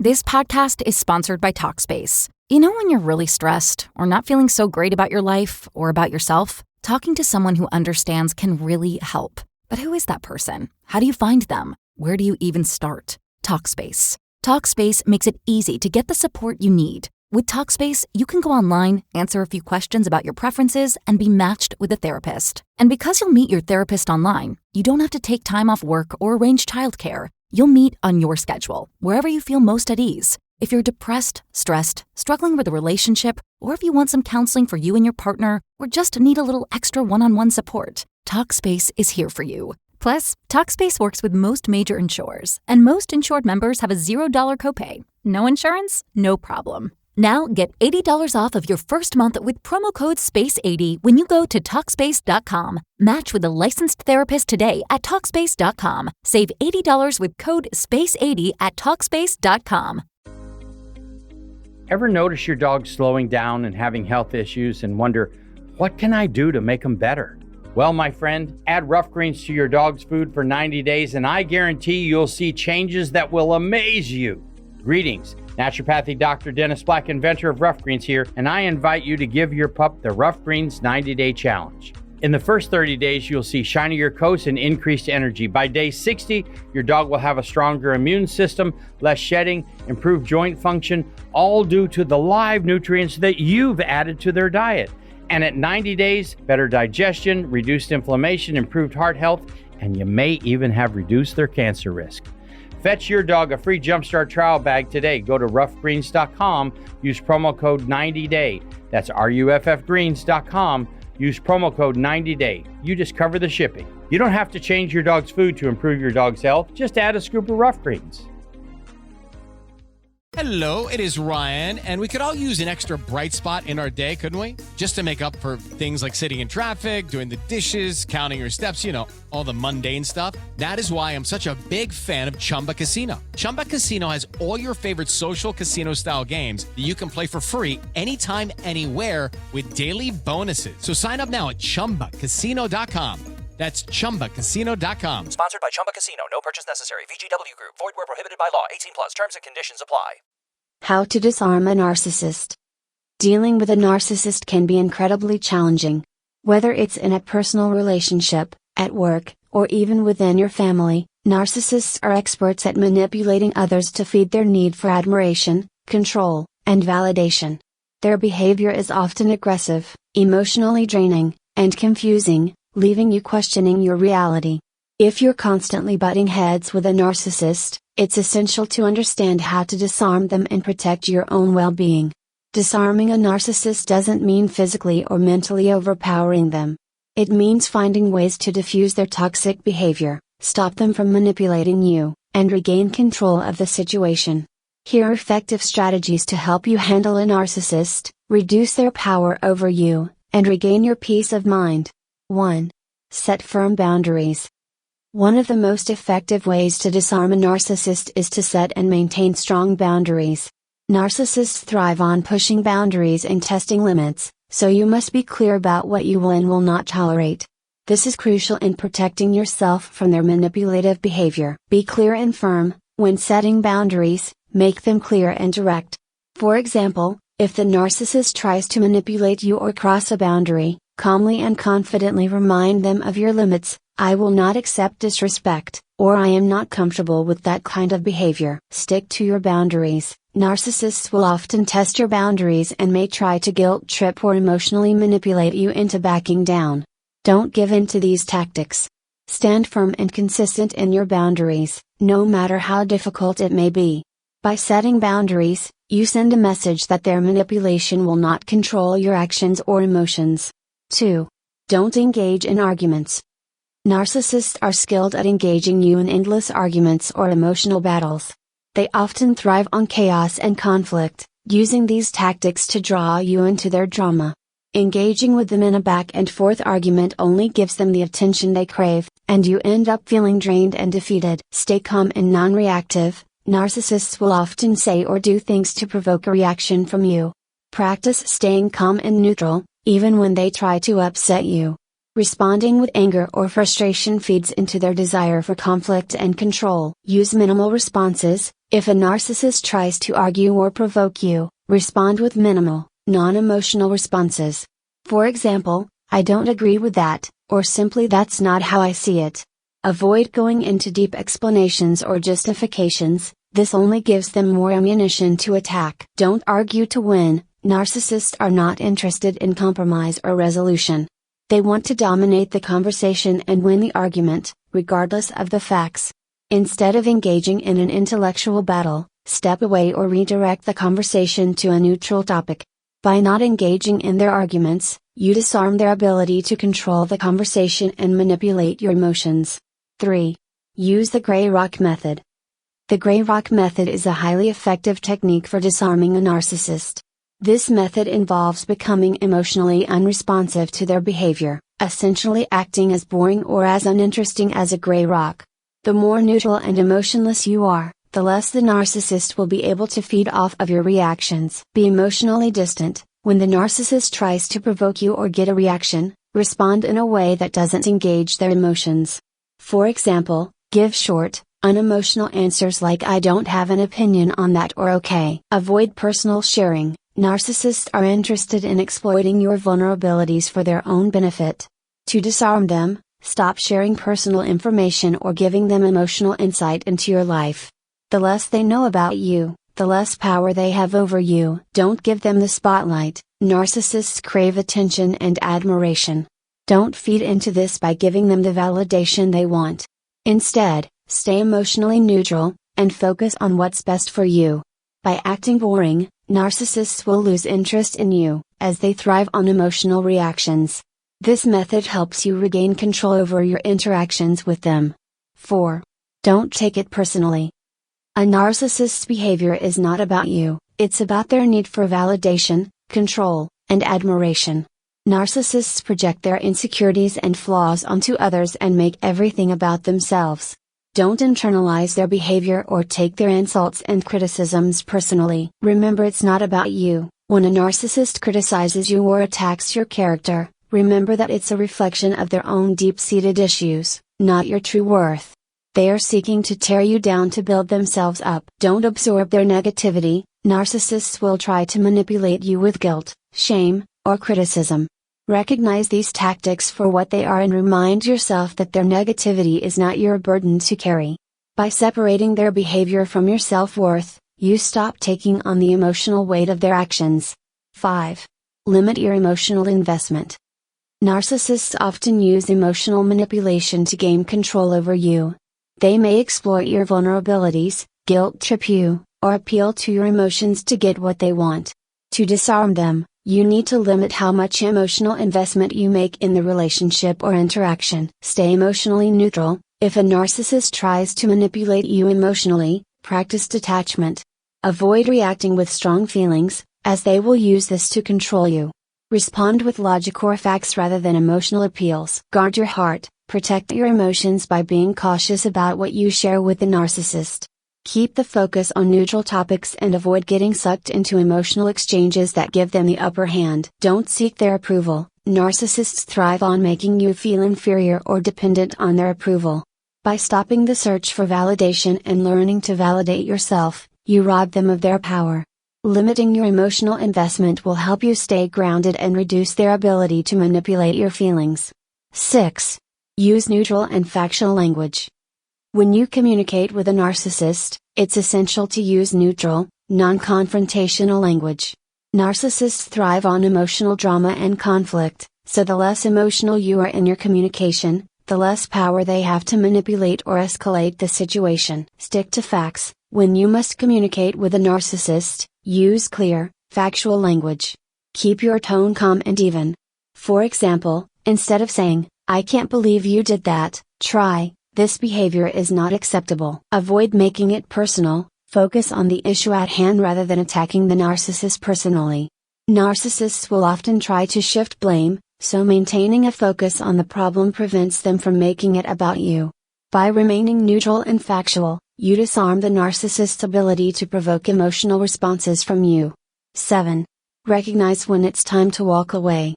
This podcast is sponsored by Talkspace. You know when you're really stressed or not feeling so great about your life or about yourself? Talking to someone who understands can really help. But who is that person? How do you find them? Where do you even start? Talkspace. Talkspace makes it easy to get the support you need. With Talkspace, you can go online, answer a few questions about your preferences, and be matched with a therapist. And because you'll meet your therapist online, you don't have to take time off work or arrange childcare. You'll meet on your schedule, wherever you feel most at ease. If you're depressed, stressed, struggling with a relationship, or if you want some counseling for you and your partner, or just need a little extra one-on-one support, Talkspace is here for you. Plus, Talkspace works with most major insurers, and most insured members have a $0 copay. No insurance? No problem. Now get $80 off of your first month with promo code SPACE80 when you go to Talkspace.com. Match with a licensed therapist today at Talkspace.com. Save $80 with code SPACE80 at Talkspace.com. Ever notice your dog slowing down and having health issues and wonder, what can I do to make them better? Well, my friend, add Rough Greens to your dog's food for 90 days and I guarantee you'll see changes that will amaze you. Greetings. Naturopathic Dr. Dennis Black, inventor of Rough Greens here, and I invite you to give your pup the Rough Greens 90-Day Challenge. In the first 30 days, you'll see shinier coats and increased energy. By day 60, your dog will have a stronger immune system, less shedding, improved joint function, all due to the live nutrients that you've added to their diet. And at 90 days, better digestion, reduced inflammation, improved heart health, and you may even have reduced their cancer risk. Fetch your dog a free Jumpstart trial bag today. Go to roughgreens.com. Use promo code 90day. That's ruffgreens.com. Use promo code 90day. You just cover the shipping. You don't have to change your dog's food to improve your dog's health. Just add a scoop of Rough Greens. Hello, it is Ryan, and we could all use an extra bright spot in our day, couldn't we? Just to make up for things like sitting in traffic, doing the dishes, counting your steps, you know, all the mundane stuff. That is why I'm such a big fan of Chumba Casino. Chumba Casino has all your favorite social casino-style games that you can play for free anytime, anywhere with daily bonuses. So sign up now at ChumbaCasino.com. That's ChumbaCasino.com. Sponsored by Chumba Casino. No purchase necessary. VGW Group. Void where prohibited by law. 18 plus. Terms and conditions apply. How to disarm a narcissist. Dealing with a narcissist can be incredibly challenging. Whether it's in a personal relationship, at work, or even within your family, narcissists are experts at manipulating others to feed their need for admiration, control, and validation. Their behavior is often aggressive, emotionally draining, and confusing, leaving you questioning your reality. If you're constantly butting heads with a narcissist, it's essential to understand how to disarm them and protect your own well-being. Disarming a narcissist doesn't mean physically or mentally overpowering them. It means finding ways to diffuse their toxic behavior, stop them from manipulating you, and regain control of the situation. Here are effective strategies to help you handle a narcissist, reduce their power over you, and regain your peace of mind. 1. Set firm boundaries. One of the most effective ways to disarm a narcissist is to set and maintain strong boundaries. Narcissists thrive on pushing boundaries and testing limits, so you must be clear about what you will and will not tolerate. This is crucial in protecting yourself from their manipulative behavior. Be clear and firm. When setting boundaries, make them clear and direct. For example, if the narcissist tries to manipulate you or cross a boundary, calmly and confidently remind them of your limits. I will not accept disrespect, or I am not comfortable with that kind of behavior. Stick to your boundaries. Narcissists will often test your boundaries and may try to guilt trip or emotionally manipulate you into backing down. Don't give in to these tactics. Stand firm and consistent in your boundaries, no matter how difficult it may be. By setting boundaries, you send a message that their manipulation will not control your actions or emotions. 2. Don't engage in arguments. Narcissists are skilled at engaging you in endless arguments or emotional battles. They often thrive on chaos and conflict, using these tactics to draw you into their drama. Engaging with them in a back-and-forth argument only gives them the attention they crave, and you end up feeling drained and defeated. Stay calm and non-reactive. Narcissists will often say or do things to provoke a reaction from you. Practice staying calm and neutral, even when they try to upset you. Responding with anger or frustration feeds into their desire for conflict and control. Use minimal responses. If a narcissist tries to argue or provoke you, respond with minimal, non-emotional responses. For example, "I don't agree with that," or simply "That's not how I see it." Avoid going into deep explanations or justifications, this only gives them more ammunition to attack. Don't argue to win. Narcissists are not interested in compromise or resolution. They want to dominate the conversation and win the argument, regardless of the facts. Instead of engaging in an intellectual battle, step away or redirect the conversation to a neutral topic. By not engaging in their arguments, you disarm their ability to control the conversation and manipulate your emotions. 3. Use the gray rock method. The gray rock method is a highly effective technique for disarming a narcissist. This method involves becoming emotionally unresponsive to their behavior, essentially acting as boring or as uninteresting as a gray rock. The more neutral and emotionless you are, the less the narcissist will be able to feed off of your reactions. Be emotionally distant. When the narcissist tries to provoke you or get a reaction, respond in a way that doesn't engage their emotions. For example, give short, unemotional answers like "I don't have an opinion on that" or "okay." Avoid personal sharing. Narcissists are interested in exploiting your vulnerabilities for their own benefit. To disarm them, stop sharing personal information or giving them emotional insight into your life. The less they know about you, the less power they have over you. Don't give them the spotlight. Narcissists crave attention and admiration. Don't feed into this by giving them the validation they want. Instead, stay emotionally neutral, and focus on what's best for you. By acting boring, narcissists will lose interest in you, as they thrive on emotional reactions. This method helps you regain control over your interactions with them. 4. Don't take it personally. A narcissist's behavior is not about you, it's about their need for validation, control, and admiration. Narcissists project their insecurities and flaws onto others and make everything about themselves. Don't internalize their behavior or take their insults and criticisms personally. Remember, it's not about you. When a narcissist criticizes you or attacks your character, remember that it's a reflection of their own deep-seated issues, not your true worth. They are seeking to tear you down to build themselves up. Don't absorb their negativity. Narcissists will try to manipulate you with guilt, shame, or criticism. Recognize these tactics for what they are and remind yourself that their negativity is not your burden to carry. By separating their behavior from your self-worth, you stop taking on the emotional weight of their actions. 5. Limit your emotional investment. Narcissists often use emotional manipulation to gain control over you. They may exploit your vulnerabilities, guilt trip you, or appeal to your emotions to get what they want. To disarm them, you need to limit how much emotional investment you make in the relationship or interaction. Stay emotionally neutral. If a narcissist tries to manipulate you emotionally, practice detachment. Avoid reacting with strong feelings, as they will use this to control you. Respond with logic or facts rather than emotional appeals. Guard your heart, protect your emotions by being cautious about what you share with the narcissist. Keep the focus on neutral topics and avoid getting sucked into emotional exchanges that give them the upper hand. Don't seek their approval. Narcissists thrive on making you feel inferior or dependent on their approval. By stopping the search for validation and learning to validate yourself, you rob them of their power. Limiting your emotional investment will help you stay grounded and reduce their ability to manipulate your feelings. 6. Use neutral and factual language. When you communicate with a narcissist, it's essential to use neutral, non-confrontational language. Narcissists thrive on emotional drama and conflict, so the less emotional you are in your communication, the less power they have to manipulate or escalate the situation. Stick to facts. When you must communicate with a narcissist, use clear, factual language. Keep your tone calm and even. For example, instead of saying, "I can't believe you did that," try, "This behavior is not acceptable." Avoid making it personal, focus on the issue at hand rather than attacking the narcissist personally. Narcissists will often try to shift blame, so maintaining a focus on the problem prevents them from making it about you. By remaining neutral and factual, you disarm the narcissist's ability to provoke emotional responses from you. 7. Recognize when it's time to walk away.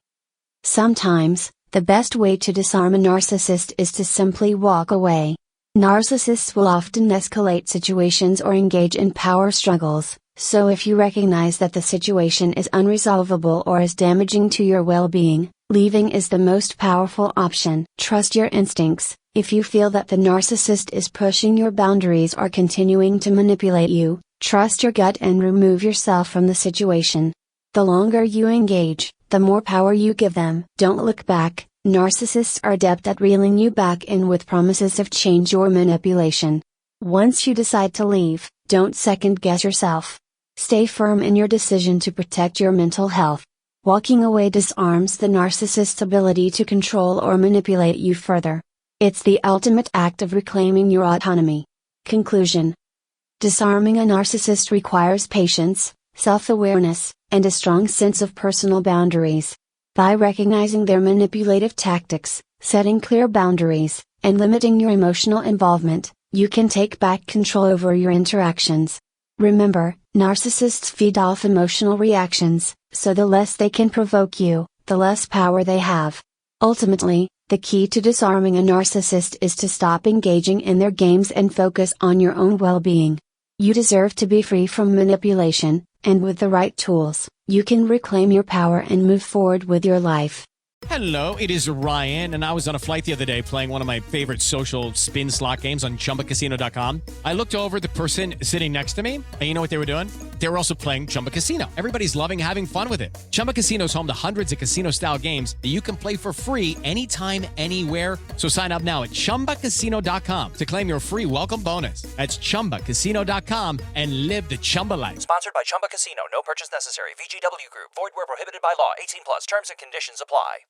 Sometimes, The best way to disarm a narcissist is to simply walk away. Narcissists will often escalate situations or engage in power struggles, so if you recognize that the situation is unresolvable or is damaging to your well-being, leaving is the most powerful option. Trust your instincts. If you feel that the narcissist is pushing your boundaries or continuing to manipulate you, trust your gut and remove yourself from the situation. The longer you engage, the more power you give them. Don't look back. Narcissists are adept at reeling you back in with promises of change or manipulation. Once you decide to leave, don't second-guess yourself. Stay firm in your decision to protect your mental health. Walking away disarms the narcissist's ability to control or manipulate you further. It's the ultimate act of reclaiming your autonomy. Conclusion: disarming a narcissist requires patience, self-awareness, and a strong sense of personal boundaries. By recognizing their manipulative tactics, setting clear boundaries, and limiting your emotional involvement, you can take back control over your interactions. Remember, narcissists feed off emotional reactions, so the less they can provoke you, the less power they have. Ultimately, the key to disarming a narcissist is to stop engaging in their games and focus on your own well-being. You deserve to be free from manipulation, and with the right tools, you can reclaim your power and move forward with your life. Hello, it is Ryan, and I was on a flight the other day playing one of my favorite social spin slot games on ChumbaCasino.com. I looked over the person sitting next to me, and you know what they were doing? They were also playing Chumba Casino. Everybody's loving having fun with it. Chumba Casino is home to hundreds of casino-style games that you can play for free anytime, anywhere. So sign up now at ChumbaCasino.com to claim your free welcome bonus. That's ChumbaCasino.com and live the Chumba life. Sponsored by Chumba Casino. No purchase necessary. VGW Group. Void where prohibited by law. 18 plus. Terms and conditions apply.